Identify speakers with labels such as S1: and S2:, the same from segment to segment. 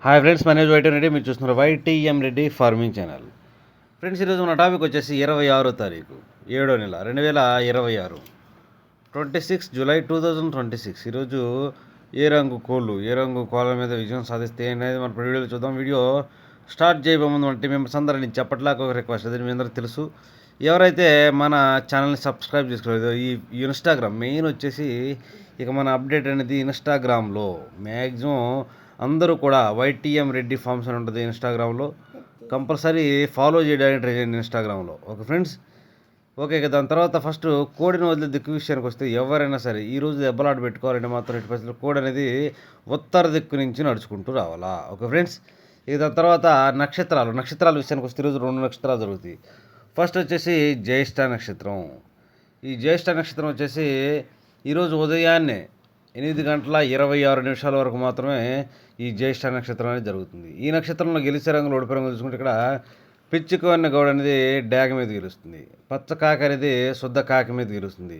S1: Hi friends, మన YT Reddy, మీరు చూస్తున్నారు YTM Reddy farming channel. Friends, ఈరోజు మన టాపిక్ వచ్చేసి 26వ తారీఖు 7వ నెల 2026, 26 జూలై 2026. ఈరోజు ఏ రంగు కోళ్ళ మీద విజయం సాధిస్తే అనేది మన వీడియోలో చూద్దాం. వీడియో స్టార్ట్ చేయబోముందు అంటే మెంబర్స్ అందరూ నేను చెప్పట్లాగా ఒక రిక్వెస్ట్, అది మీ అందరికీ తెలుసు. ఎవరైతే మన ఛానల్ని సబ్స్క్రైబ్ చేసుకోలేదో, ఈ ఇన్స్టాగ్రామ్ మెయిన్ వచ్చేసి ఇక మన అప్డేట్ అనేది ఇన్స్టాగ్రామ్లో మ్యాక్సిమం అందరూ కూడా వైటీఎం రెడ్డి ఫార్మ్స్ అని ఉంటుంది ఇన్స్టాగ్రామ్లో. కంపల్సరీ ఫాలో చేయడానికి ట్రై చేయండి ఇన్స్టాగ్రామ్లో. Okay friends, okay. దాని తర్వాత ఫస్ట్ కోడిని వదిలే దిక్కు విషయానికి వస్తే, ఎవరైనా సరే ఈరోజు దెబ్బలాట పెట్టుకోవాలంటే మాత్రం ఎట్టి పరిస్థితుల్లో కోడి అనేది ఉత్తర దిక్కు నుంచి నడుచుకుంటూ రావాలా. ఓకే ఫ్రెండ్స్, ఇక దాని తర్వాత నక్షత్రాల విషయానికి వస్తే ఈరోజు 2 నక్షత్రాలు జరుగుతాయి. ఫస్ట్ వచ్చేసి జ్యేష్ఠ నక్షత్రం. ఈ జ్యేష్ఠ నక్షత్రం వచ్చేసి ఈరోజు ఉదయాన్నే 8:26 వరకు మాత్రమే ఈ జ్యేష్ఠ నక్షత్రం అనేది జరుగుతుంది. ఈ నక్షత్రంలో గెలిచే రంగులు ఓడిపోయే రంగులు చూసుకుంటే, ఇక్కడ పిచ్చుకోన్న గౌడ అనేది డాగ మీద గెలుస్తుంది, పచ్చ కాకి అనేది శుద్ధ కాకి మీద గెలుస్తుంది,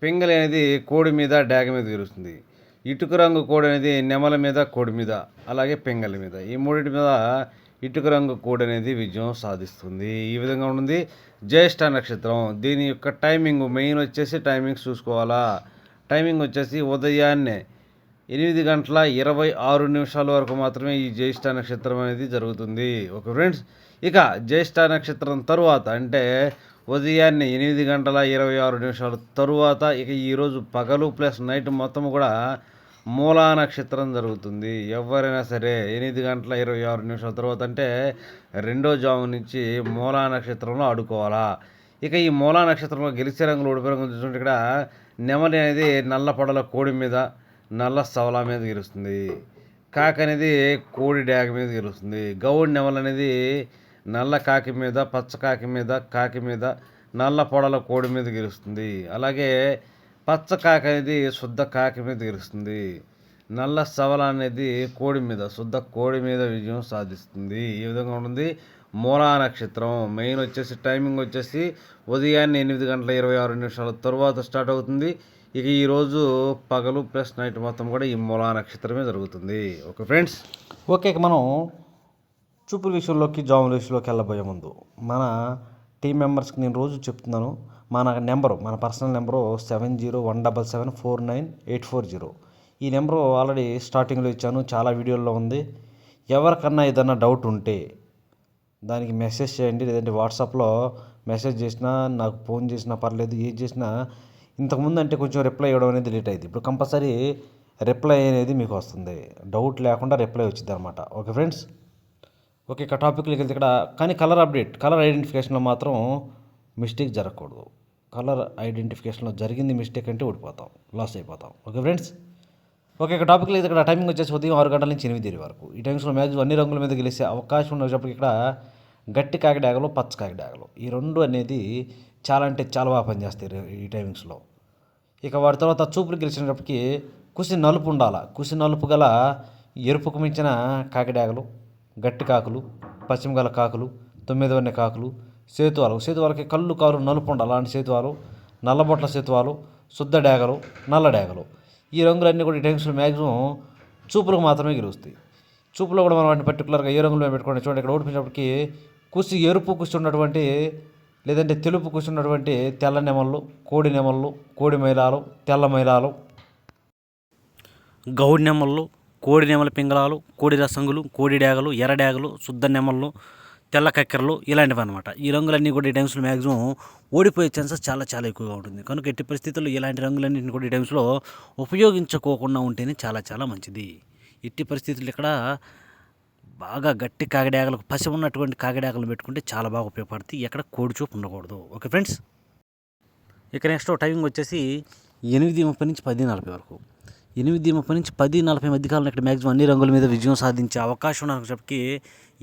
S1: పింగళి అనేది కోడి మీద డాగ మీద గెలుస్తుంది, ఇటుక రంగు కోడి అనేది నెమల మీద కోడి మీద, అలాగే పింగళి మీద, ఈ మూడింటి మీద ఇటుక రంగు కోడి అనేది విజయం సాధిస్తుంది. ఈ విధంగా ఉంటుంది జ్యేష్ఠ నక్షత్రం. దీని యొక్క టైమింగ్ మెయిన్ వచ్చేసి టైమింగ్స్ చూసుకోవాలా. టైమింగ్ వచ్చేసి ఉదయాన్నే 8:26 వరకు మాత్రమే ఈ జ్యేష్ఠ నక్షత్రం అనేది జరుగుతుంది. ఓకే ఫ్రెండ్స్, ఇక జ్యేష్ఠ నక్షత్రం తరువాత అంటే ఉదయాన్నే 8:26 తరువాత ఇక ఈరోజు పగలు ప్లస్ నైట్ మొత్తం కూడా మూలా నక్షత్రం జరుగుతుంది. ఎవరైనా సరే 8:26 తర్వాత అంటే రెండో జాము నుంచి మూలా నక్షత్రంలో ఆడుకోవాలా. ఇక ఈ మూలా నక్షత్రంలో గెలిచే రంగులు ఓడిపోయే రంగులు చూసుకుంటే, ఇక్కడ నెమలి అనేది నల్ల పొడల కోడి మీద నల్ల సవలా మీద గెలుస్తుంది, కాకి అనేది కోడి డాగ మీద గెలుస్తుంది, గౌడి నెమలి అనేది నల్ల కాకి మీద పచ్చ కాకి మీద నల్ల పొడల కోడి మీద గెలుస్తుంది, అలాగే పచ్చ కాకి అనేది శుద్ధ కాకి మీద గెలుస్తుంది, నల్ల సవల అనేది కోడి మీద శుద్ధ కోడి మీద విజయం సాధిస్తుంది. ఈ విధంగా ఉంటుంది మూలా నక్షత్రం. మెయిన్ వచ్చేసి టైమింగ్ వచ్చేసి ఉదయాన్నే 8:26 తరువాత స్టార్ట్ అవుతుంది. ఇక ఈరోజు పగలు ప్లస్ నైట్ మొత్తం కూడా ఈ మూలా నక్షత్రమే జరుగుతుంది. Okay friends, okay. ఇక మనం చూపుల విషయంలోకి జాముల విషయంలోకి వెళ్ళబోయే ముందు మన టీం మెంబర్స్కి నేను రోజు చెప్తున్నాను, మన పర్సనల్ నెంబరు 7017774980. ఈ నెంబరు ఆల్రెడీ స్టార్టింగ్లో ఇచ్చాను, చాలా వీడియోల్లో ఉంది. ఎవరికన్నా ఏదన్నా డౌట్ ఉంటే దానికి మెసేజ్ చేయండి, లేదంటే వాట్సాప్లో మెసేజ్ చేసినా, నాకు ఫోన్ చేసినా పర్లేదు, ఏది చేసినా. ఇంతకుముందు అంటే కొంచెం రిప్లై ఇవ్వడం అనేది లేట్ అయింది, ఇప్పుడు కంపల్సరీ రిప్లై అనేది మీకు వస్తుంది, డౌట్ లేకుండా రిప్లై వచ్చింది అనమాట. Okay friends, okay. ఇక టాపిక్లోకి వెళ్తే, ఇక్కడ కానీ కలర్ ఐడెంటిఫికేషన్లో మాత్రం మిస్టేక్ జరగకూడదు. కలర్ ఐడెంటిఫికేషన్లో జరిగింది మిస్టేక్ అంటే ఓడిపోతాం, లాస్ అయిపోతాం. Okay friends, okay. ఇక టాపిక్లో ఇక్కడ టైమింగ్ వచ్చేసి ఉదయం 6 గంటల నుంచి 8 వరకు. ఈ టైమ్స్లో మ్యాక్సిమం అన్ని రంగుల మీద గెలిచే అవకాశం ఉన్నప్పటికీ ఇక్కడ గట్టి కాకిడాగలు పచ్చ కాకిడాగలు ఈ రెండు అనేది చాలా అంటే చాలా బాగా పనిచేస్తాయి ఈ టైమింగ్స్లో. ఇక వాటి తర్వాత చూపులు గెలిచినప్పటికీ కుసి నలుపు ఉండాలి. కుసి నలుపు గల ఎరుపుకు మించిన కాకిడాగలు, గట్టి కాకులు, పశ్చిమ గల కాకులు, 9 వన్నె కాకులు, సేతువాలకి కళ్ళు కారు నలుపు ఉండాలి. అలాంటి సేతువాలు, నల్లబొట్ల సేతువాలు, శుద్ధ డాగలు, నల్ల డాగలు ఈ రంగులన్నీ కూడా ఈ టైమ్స్లో మ్యాక్సిమం చూపులకు మాత్రమే గెలుస్తాయి. చూపులో కూడా మనం వాటిని పర్టికులర్గా ఏ రంగులో పెట్టుకోండి. చూడండి, ఇక్కడ ఓడిపించినప్పటికీ ఎరుపు కుసి ఉన్నటువంటి, లేదంటే తెలుపు కుసి ఉన్నటువంటి తెల్ల నెమళ్ళు, కోడి నెమళ్ళు, కోడి మైలాలు, తెల్ల మైలాలు, గౌడి నెమళ్ళు, కోడి నెమల పింగళాలు, కోడి రసంగులు, కోడి డాగలు, ఎర్ర డాగలు, శుద్ధ నెమళ్ళు, తెల్ల కక్కెరలు ఇలాంటివి అనమాట. ఈ రంగులన్నీ కూడా ఈ టైమ్స్లో మ్యాక్సిమం ఓడిపోయే ఛాన్సెస్ చాలా చాలా ఎక్కువగా ఉంటుంది. కనుక ఎట్టి పరిస్థితుల్లో ఇలాంటి రంగులన్నింటిని కూడా ఈ టైమ్స్లో ఉపయోగించుకోకుండా ఉంటేనే చాలా చాలా మంచిది. ఎట్టి పరిస్థితుల్లో ఇక్కడ బాగా గట్టి కాకిడాగలకు పసి ఉన్నటువంటి కాకిడాగలు పెట్టుకుంటే చాలా బాగా ఉపయోగపడుతుంది. ఎక్కడ కోడి చూపు ఉండకూడదు. ఓకే ఫ్రెండ్స్, ఇక నెక్స్ట్ టైమింగ్ వచ్చేసి 8:30 నుంచి 10:40 వరకు. 8:30 నుంచి 10:40 మధ్యకాలంలో ఇక్కడ మ్యాక్సిమం అన్ని రంగుల మీద విజయం సాధించే అవకాశం ఉన్నప్పటికీ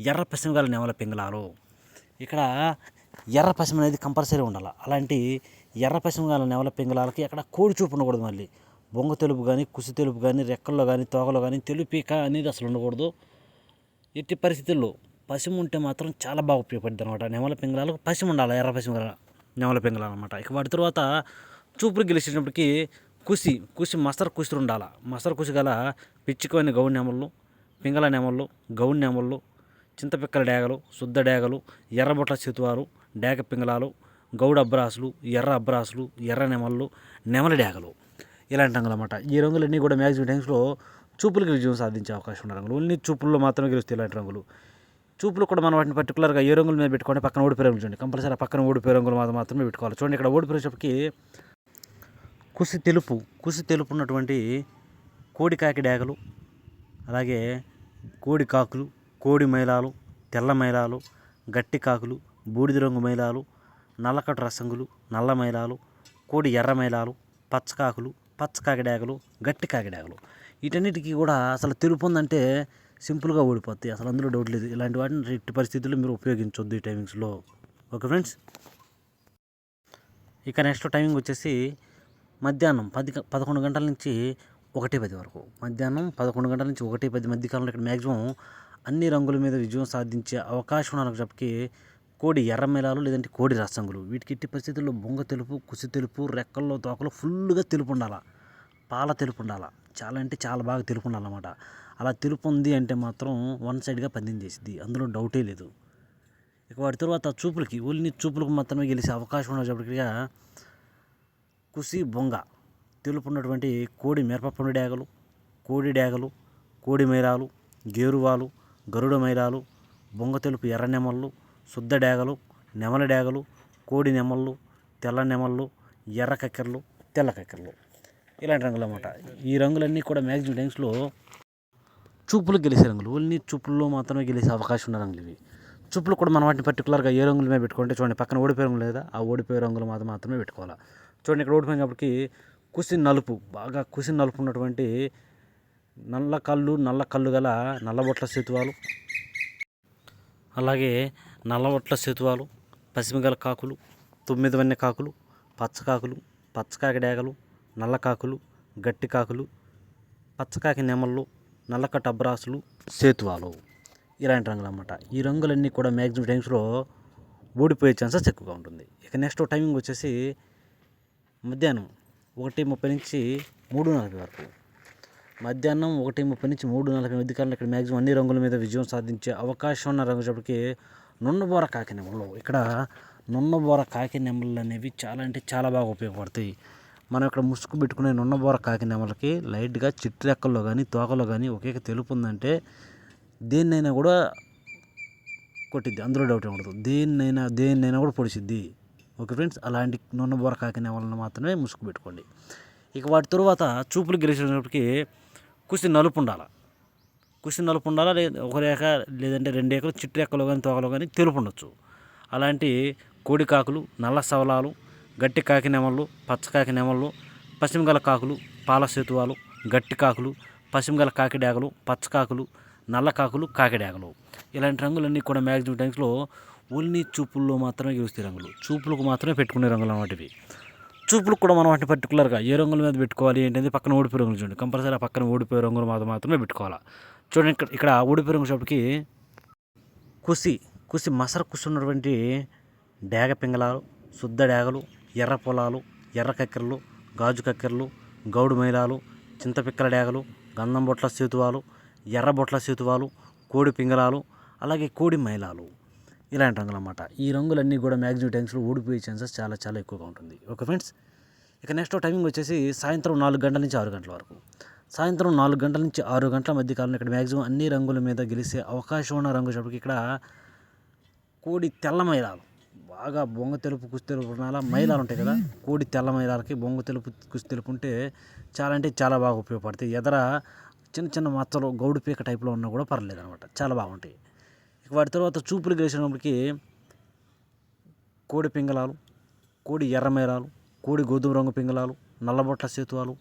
S1: ఎర్ర పశ్చిమ గల నెమల పింగళాలు, ఇక్కడ ఎర్ర పశ్చిమ అనేది కంపల్సరీ ఉండాలి. అలాంటి ఎర్ర పశ్చిమ గల నెమల పింగళాలకి అక్కడ కోడి చూపు ఉండకూడదు. మళ్ళీ బొంగ తెలుపు కానీ, కుసి తెలుపు కానీ, రెక్కల్లో కానీ, తోకలో కానీ తెలుపీక అనేది అసలు ఉండకూడదు. ఎట్టి పరిస్థితుల్లో పశ్చిమ ఉంటే మాత్రం చాలా బాగా ఉపయోగపడుతుంది అనమాట. నెమల పింగళాలకు పశ్చిమ ఉండాలి, ఎర్ర పశ్చిమ గల నెమల పింగళాలు అనమాట. ఇక వాటి తర్వాత చూపులు గెలిచినప్పటికీ కుసి మసర కుసి ఉండాలి. మసర కుసి గల పిచ్చుకొని గౌడి నెమళ్ళు, పింగళ నెమళ్ళు, గౌన్ నెమళ్ళు, చింతపిక్కల డేగలు, శుద్ధ డేగలు, ఎర్రబొట్ల శతువాలు, డేగ పింగళాలు, గౌడ అబ్రాసులు, ఎర్ర అబ్రాసులు, ఎర్ర నెమళ్ళు, నెమలి డేగలు ఇలాంటి రంగులు అన్నమాట. ఈ రంగులన్నీ కూడా మ్యాక్సిమం టైమ్స్లో చూపులకు విజయం సాధించే అవకాశం ఉన్న రంగులు. ఓన్లీ చూపుల్లో మాత్రమే గెలుస్తాయి ఇలాంటి రంగులు. చూపులు కూడా మనం వాటిని పర్టికులర్గా ఏ రంగుల మీద పెట్టుకోండి, పక్కన ఓడిపోయే రంగులు చూడండి. కంపల్సరీ ఆ పక్కన ఓడిపోయే రంగులు మాత్రమే పెట్టుకోవాలి. చూడండి ఇక్కడ ఓడిపోయేటప్పటికి కుసి తెలుపు ఉన్నటువంటి కోడికాకి డేగలు, అలాగే కోడి కాకులు, కోడి మైలాలు, తెల్ల మైలాలు, గట్టి కాకులు, బూడిద రంగు మైలాలు, నల్లకట్టు రసంగులు, నల్ల మైలాలు, కోడి ఎర్ర మైలాలు, పచ్చకాకులు, పచ్చకాకి డేగలు, గట్టి కాకి డేగలు వీటన్నిటికీ కూడా అసలు తెలుపు ఉందంటే సింపుల్గా ఓడిపోతాయి, అసలు అందులో డౌట్ లేదు. ఇలాంటి వాటిని ఎట్టి పరిస్థితుల్లో మీరు ఉపయోగించొద్దు ఈ టైమింగ్స్లో. Okay friends. ఇక నెక్స్ట్ టైమింగ్ వచ్చేసి మధ్యాహ్నం 11 గంటల నుంచి 1:10 వరకు. మధ్యాహ్నం 11 గంటల నుంచి 1:10 మధ్యకాలంలో ఇక్కడ మ్యాక్సిమం అన్ని రంగుల మీద విజయం సాధించే అవకాశం ఉన్నప్పటికీ కోడి ఎర్ర మేళాలు లేదంటే కోడి రసంగులు వీటికి ఎట్టి పరిస్థితుల్లో బొంగ తెలుపు, కుసి తెలుపు, రెక్కల్లో తోకలు ఫుల్గా తెలుపు ఉండాలా, పాల తెలుపు ఉండాలా, చాలా అంటే చాలా బాగా తెలుపు ఉండాలన్నమాట. అలా తెలుపు ఉంది అంటే మాత్రం వన్ సైడ్గా పందెం చేసిద్ది, అందులో డౌటే లేదు. ఇక వాటి తర్వాత చూపులకి ఓన్లీ చూపులకు మాత్రమే గెలిచే అవకాశం ఉన్నప్పటికీ కుసి బొంగ తెలుపు ఉన్నటువంటి కోడి మిరపపండు డేగలు, కోడి డేగలు, కోడి మైలాలు, గేరువాలు, గరుడ మైలాలు, బొంగ తెలుపు ఎర్ర నెమళ్ళు, శుద్ధ డేగలు, నెమల డేగలు, కోడి నెమళ్ళు, తెల్ల నెమళ్ళు, ఎర్ర కక్కెరలు, తెల్ల కక్కెరలు ఇలాంటి రంగులు అన్నమాట. ఈ రంగులన్నీ కూడా మ్యాక్సిమం టైమ్స్లో చూపులు గెలిచే రంగులు. ఓన్లీ చూపుల్లో మాత్రమే గెలిచే అవకాశం ఉన్న రంగులు ఇవి. చూపులు కూడా మనం వాటిని పర్టికులర్గా ఏ రంగుల మీద పెట్టుకుంటే చూడండి, పక్కన ఓడిపోయే రంగులు లేదా ఆ ఓడిపోయే రంగులు మాత్రమే పెట్టుకోవాలి. చూడండి ఇక్కడ ఓడిపోయినప్పటికీ కుసి నలుపు, బాగా కుసి నలుపు ఉన్నటువంటి నల్ల కళ్ళు గల నల్లబొట్ల శతువాలు, అలాగే నల్లబొట్ల శతువాలు, పసిమిగల కాకులు, 9 వన్నె కాకులు, పచ్చకాకులు, పచ్చకాకి డేగలు, నల్ల కాకులు, గట్టి కాకులు, పచ్చకాకి నెమళ్ళు, నల్లకట్ట అబ్రాసులు, సేతువాలు ఇలాంటి రంగులు అన్నమాట. ఈ రంగులన్నీ కూడా మ్యాక్సిమం టైమ్స్లో ఓడిపోయే ఛాన్సెస్ ఎక్కువగా ఉంటుంది. ఇక నెక్స్ట్ టైమింగ్ వచ్చేసి మధ్యాహ్నం 1:30 నుంచి 3:40 వరకు. మధ్యాహ్నం 1:30 నుంచి 3:40 మధ్యకాలంలో ఇక్కడ మ్యాక్సిమం అన్ని రంగుల మీద విజయం సాధించే అవకాశం ఉన్న రంగు చెప్పటికి నున్నబోర కాకి నెమళ్ళు. ఇక్కడ నున్నబోర కాకి నెమళ్ళు అనేవి చాలా అంటే చాలా బాగా ఉపయోగపడతాయి. మనం ఇక్కడ ముసుగు పెట్టుకునే నున్నబోర కాకి నెమలకి లైట్గా చిట్రెక్కల్లో కానీ తోకలో కానీ ఒకే తెలుపు ఉందంటే దేన్నైనా కూడా కొట్టిద్ది, అందులో డౌట్ ఉండదు. దేన్నైనా కూడా పొడిచిద్ది. Okay friends. అలాంటి నున్నబోర కాకి నెమలను మాత్రమే ముసుగు పెట్టుకోండి. ఇక వాటి తరువాత చూపులు గెలిచినప్పటికీ కుసి నలుపు ఉండాలి. ఒక రేఖ లేదంటే 2 రేఖలు చిట్రెక్కలో కానీ తోకలో కానీ తెలుపు ఉండొచ్చు. అలాంటి కోడి కాకులు, నల్ల సవలాలు, గట్టి కాకి నెమళ్ళు, పచ్చకాకి నెమళ్ళు, పశ్చిమగల కాకులు, పాల సేతువాలు, గట్టి కాకులు, పశ్చిమగల కాకి డేగలు, పచ్చకాకులు, నల్ల కాకులు, కాకి డేగలు ఇలాంటి రంగులన్నీ కూడా మ్యాక్సిమం టైమ్స్లో ఓన్లీ చూపుల్లో మాత్రమే గెలుస్తాయి రంగులు. చూపులకు మాత్రమే పెట్టుకునే రంగులు అన్నమాట ఇవి. చూపులకు కూడా మనం వాటిని పర్టికులర్గా ఏ రంగుల మీద పెట్టుకోవాలి ఏంటంటే పక్కన ఓడిపోయే రంగులు చూడండి, కంపల్సరీ ఆ పక్కన ఓడిపోయే రంగులు మాత్రమే పెట్టుకోవాలి. చూడండి ఇక్కడ ఓడిపోయే రంగు షాప్కి కుసి మసర కుసి ఉన్నటువంటి డేగ పింగళాలు, శుద్ధ డేగలు, ఎర్ర పొలాలు, ఎర్ర కక్కెరలు, గాజు కక్కెరలు, గౌడు మైలాలు, చింతపిక్కల డేగలు, గంధం బొట్ల సేతువాలు, ఎర్ర బొట్ల సేతువాలు, కోడి పింగళాలు, అలాగే కోడి మైలాలు ఇలాంటి రంగులు అన్నమాట. ఈ రంగులన్నీ కూడా మ్యాక్సిమం టైమ్స్లో ఓడిపోయే ఛాన్సెస్ చాలా చాలా ఎక్కువగా ఉంటుంది. Okay friends. ఇక నెక్స్ట్ టైమింగ్ వచ్చేసి సాయంత్రం 4 గంటల నుంచి 6 గంటల వరకు. సాయంత్రం 4 గంటల నుంచి 6 గంటల మధ్య కాలంలో ఇక్కడ మ్యాక్సిమం అన్ని రంగుల మీద గెలిచే అవకాశం ఉన్న రంగు చెప్పటికి ఇక్కడ కోడి తెల్ల మైలాలు, బాగా బొంగ తెలుపు కుసి తెలుపు మైలాలు ఉంటాయి కదా, కోడి తెల్ల మైలాలకి బొంగ తెలుపు కుసి తెలుపు ఉంటే చాలా అంటే చాలా బాగా ఉపయోగపడతాయి. ఎదర చిన్న చిన్న మచ్చలు గౌడు పీక టైప్లో ఉన్నా కూడా పర్లేదు అనమాట, చాలా బాగుంటాయి. ఇక వాటి తర్వాత చూపులు గెలిచినప్పటికీ కోడి పింగళాలు, కోడి ఎర్ర మైలాలు, కోడి గోధుమ రంగు పింగళాలు, నల్లబొట్ల సేతువాలు,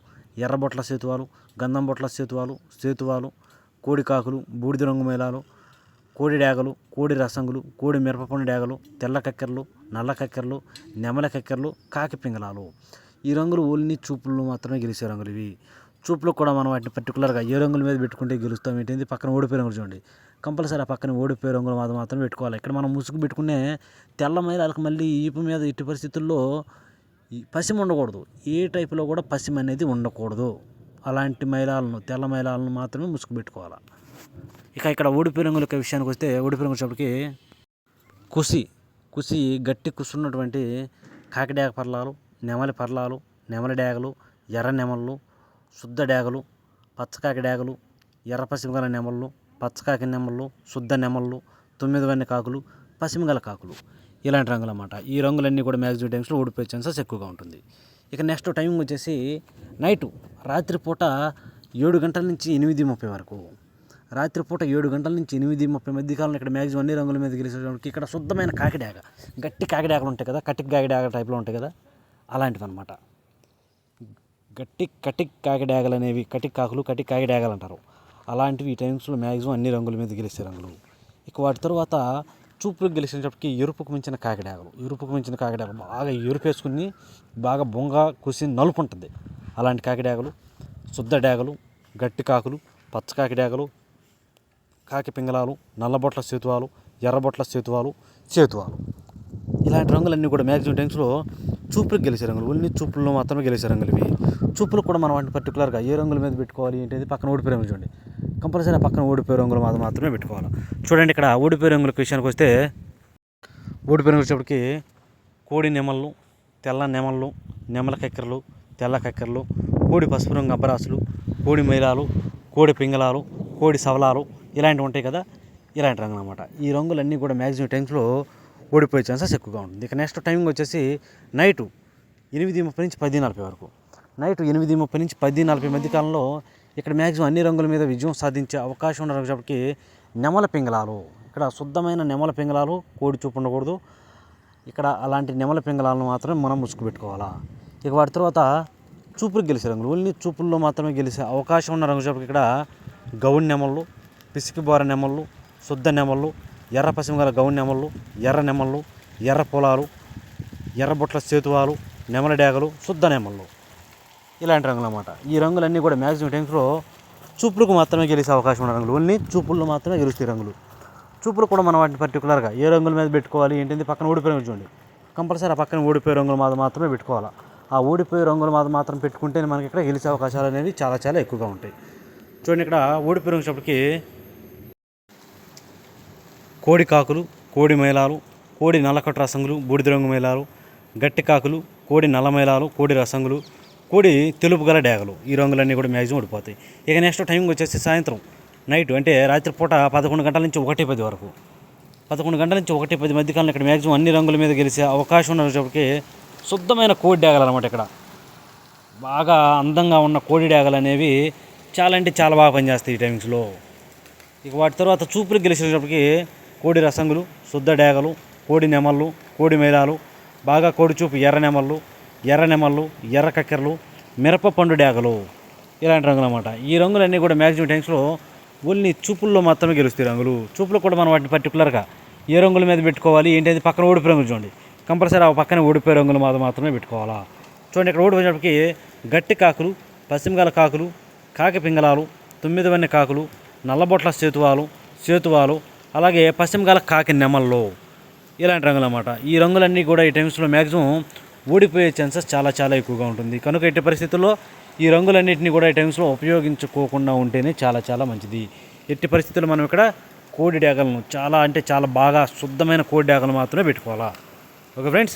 S1: ఎర్రబొట్ల సేతువాలు, గంధం బొట్ల సేతువాలు, కోడి కాకులు, బూడిద రంగు మైలాలు, కోడి డేగలు, కోడి రసంగులు, కోడి మిరపపండు డేగలు, తెల్ల కక్కెరలు, నల్ల కక్కెరలు, నెమల కక్కెరలు, కాకి పింగళాలు ఈ రంగులు ఓన్లీ చూపుల్లో మాత్రమే గెలిచే రంగులు ఇవి. చూపులో కూడా మనం వాటిని పర్టికులర్గా ఏ రంగుల మీద పెట్టుకుంటే గెలుస్తాం ఏంటి, పక్కన ఓడిపోయే రంగులు చూడండి, కంపల్సరీ ఆ పక్కన ఓడిపోయే రంగులు మాత్రం పెట్టుకోవాలి. ఇక్కడ మనం ముసుగు పెట్టుకునే తెల్ల మైలాలకు మళ్ళీ ఈపు మీద ఎట్టి పరిస్థితుల్లో పసిమ ఉండకూడదు, ఏ టైపులో కూడా పసిమ అనేది ఉండకూడదు. అలాంటి మైలాలను తెల్ల మైలాలను మాత్రమే ముసుగు పెట్టుకోవాలి. ఇక ఇక్కడ ఓడిపోయే రంగుల విషయానికి వస్తే ఓడిపోయే రంగులు వచ్చేప్పటికి కుసి గట్టి కుసున్నటువంటి కాకిడాగ పర్లాలు, నెమలి పర్లాలు, నెమలి డేగలు, ఎర్ర నెమళ్ళు, శుద్ధ డేగలు, పచ్చకాకి డేగలు, ఎర్ర పసిమిగల నెమళ్ళు, పచ్చకాకి నెమళ్ళు, శుద్ధ నెమళ్ళు, 9 వన్నె కాకులు, పసిమిగల కాకులు ఇలాంటి రంగులు అన్నమాట. ఈ రంగులన్నీ కూడా మ్యాక్సిమం టైమ్స్లో ఓడిపోయే ఛాన్సెస్ ఎక్కువగా ఉంటుంది. ఇక నెక్స్ట్ టైమింగ్ వచ్చేసి నైటు రాత్రిపూట 7 గంటల నుంచి 8:30 వరకు. రాత్రిపూట 7 గంటల నుంచి 8:30 మధ్య కాలంలో ఇక్కడ మ్యాక్సిమం అన్ని రంగుల మీద గెలిచేవాడికి ఇక్కడ శుద్ధమైన కాకిడాగ, గట్టి కాకిడాగలు ఉంటాయి కదా, కటిక్ కాకిడాగ టైప్లో ఉంటాయి కదా, అలాంటివి అనమాట. కటిక్ కాకిడాగలు అనేవి కటిక్ కాకులు, కటిక్ కాకిడాగలు అంటారు. అలాంటివి ఈ టైమ్స్లో మ్యాక్సిమం అన్ని రంగుల మీద గెలిచే రంగులు. ఇక వాటి తర్వాత చూపులకు గెలిచినప్పటికీ ఎరుపుకు మించిన కాకిడాగలు బాగా ఎరుపు వేసుకుని బాగా బొంగ కుసి నలుపు ఉంటుంది. అలాంటి కాకిడాగలు, శుద్ధ డేగలు, గట్టి కాకులు, పచ్చకాకి డేగలు, కాకి పింగళాలు, నల్లబొట్ల సేతువాలు, ఎర్రబొట్ల సేతువాలు ఇలాంటి రంగులన్నీ కూడా మ్యాక్సిమం టైమ్స్లో చూపులకు గెలిచే రంగులు. ఓన్లీ చూపుల్లో మాత్రమే గెలిచే రంగులు ఇవి. చూపులు కూడా మనం వాటిని పర్టికులర్గా ఏ రంగుల మీద పెట్టుకోవాలి ఏంటంటే పక్కన ఓడిపోయే రంగులు చూడండి, కంపల్సరీ పక్కన ఓడిపోయే రంగులు మాత్రమే పెట్టుకోవాలి. చూడండి ఇక్కడ ఓడిపోయే రంగుల విషయానికి వస్తే ఓడిపోయే రంగులు వచ్చేప్పటికి కోడి నెమళ్ళు, తెల్ల నెమళ్ళు, నెమల కక్కెరలు, తెల్ల కక్కెరలు, కోడి పసుపు రంగు అబ్బరాసులు, కోడి మైలాలు, కోడి పింగళాలు, కోడి సవలాలు ఇలాంటివి ఉంటాయి కదా, ఇలాంటి రంగులు అన్నమాట. ఈ రంగులన్నీ కూడా మ్యాక్సిమం టైమ్స్లో ఓడిపోయే ఛాన్సెస్ ఎక్కువగా ఉంటుంది. ఇక నెక్స్ట్ టైమింగ్ వచ్చేసి నైటు 8:30 నుంచి 10:40 వరకు. నైటు 8:30 నుంచి 10:40 మధ్య కాలంలో ఇక్కడ మ్యాక్సిమం అన్ని రంగుల మీద విజయం సాధించే అవకాశం ఉన్నప్పటికీ నెమల పింగళాలు, ఇక్కడ శుద్ధమైన నెమల పింగళాలు, కోడి చూపు ఉండకూడదు. ఇక్కడ అలాంటి నెమల పింగళాలను మాత్రమే మనం ముసుగు పెట్టుకోవాలా. ఇక వాటి తర్వాత చూపులకు గెలిచే రంగులు, ఓన్లీ చూపుల్లో మాత్రమే గెలిచే అవకాశం ఉన్న రంగు చెప్పి ఇక్కడ గౌన్ నెమళ్ళు, పిసికిబోర నెమళ్ళు, శుద్ధ నెమళ్ళు, ఎర్ర పసిమిగల గౌన్ నెమళ్ళు, ఎర్ర నెమళ్ళు, ఎర్ర పొలాలు, ఎర్రబొట్ల సేతువాలు, నెమల డేగలు, శుద్ధ నెమళ్ళు ఇలాంటి రంగులు అన్నమాట. ఈ రంగులన్నీ కూడా మ్యాక్సిమం టైమ్స్లో చూపులకు మాత్రమే గెలిచే అవకాశం ఉన్న రంగులు, ఓన్లీ చూపుల్లో మాత్రమే గెలుస్తాయి రంగులు. చూపులు కూడా మనం వాటిని పర్టికులర్గా ఏ రంగుల మీద పెట్టుకోవాలి ఏంటంటే పక్కన ఓడిపోయే రంగులు చూడండి, కంపల్సరీ ఆ పక్కన ఓడిపోయే రంగుల మీద మాత్రమే పెట్టుకోవాలి. ఆ ఓడిపోయే రంగుల మీద మాత్రం పెట్టుకుంటే మనకి ఇక్కడ గెలిచే అవకాశాలు అనేవి చాలా ఎక్కువగా ఉంటాయి. చూడండి ఇక్కడ ఓడిపోయే రంగులకి కోడి కాకులు, కోడి మైలాలు, కోడి నల్లకట్టు రసంగులు, బూడిద రంగు మైలాలు, గట్టి కాకులు, కోడి నల్ల మైలాలు, కోడి రసంగులు, కోడి తెలుపు గల డేగలు ఈ రంగులన్నీ కూడా మ్యాక్సిమం ఓడిపోతాయి. ఇక నెక్స్ట్ టైంకి వచ్చేసి సాయంత్రం నైట్ అంటే రాత్రిపూట 11 గంటల నుంచి 1:10 వరకు. 11 గంటల నుంచి 1:10 మధ్యకాలంలో ఇక్కడ మ్యాక్సిమం అన్ని రంగుల మీద గెలిచే అవకాశం ఉన్నప్పటికీ శుద్ధమైన కోడి డేగలు అనమాట. ఇక్కడ బాగా అందంగా ఉన్న కోడి డేగలు అనేవి చాలా బాగా పనిచేస్తాయి ఈ టైమింగ్స్లో. ఇక వాటి తర్వాత చూపులు గెలిచేటప్పటికి కోడి రసంగులు, శుద్ధ డేగలు, కోడి నెమళ్ళు, కోడి మైలాలు, బాగా కోడి చూపు ఎర్ర నెమళ్ళు, ఎర్ర కక్కెరలు, మిరప పండు డేగలు ఇలాంటి రంగులు అన్నమాట. ఈ రంగులన్నీ కూడా మ్యాక్సిమం టైమ్స్లో ఓన్లీ చూపుల్లో మాత్రమే గెలుస్తాయి రంగులు. చూపులు కూడా మనం వాటిని పర్టికులర్గా ఏ రంగుల మీద పెట్టుకోవాలి ఏంటంటే పక్కన ఓడిపోయే రంగులు చూడండి, కంపల్సరీ ఆ పక్కన ఓడిపోయే రంగులు మాత్రమే పెట్టుకోవాలా. చూడండి ఇక్కడ ఓడిపోయినప్పటికీ గట్టి కాకులు, పశ్చిమగల కాకులు, కాకి పింగళాలు, 9 వన్నె కాకులు, నల్లబొట్ల సేతువాలు, అలాగే పశ్చిమగల కాకి నెమళ్ళు ఇలాంటి రంగులు అన్నమాట. ఈ రంగులన్నీ కూడా ఈ టైమ్స్లో మ్యాక్సిమం ఓడిపోయే ఛాన్సెస్ చాలా ఎక్కువగా ఉంటుంది. కనుక ఎట్టి పరిస్థితుల్లో ఈ రంగులన్నింటినీ కూడా ఈ టైమ్స్లో ఉపయోగించుకోకుండా ఉంటేనే చాలా మంచిది. ఎట్టి పరిస్థితుల్లో మనం ఇక్కడ కోడి డేగలను చాలా బాగా శుద్ధమైన కోడి డేగలు మాత్రమే పెట్టుకోవాలా. Okay friends.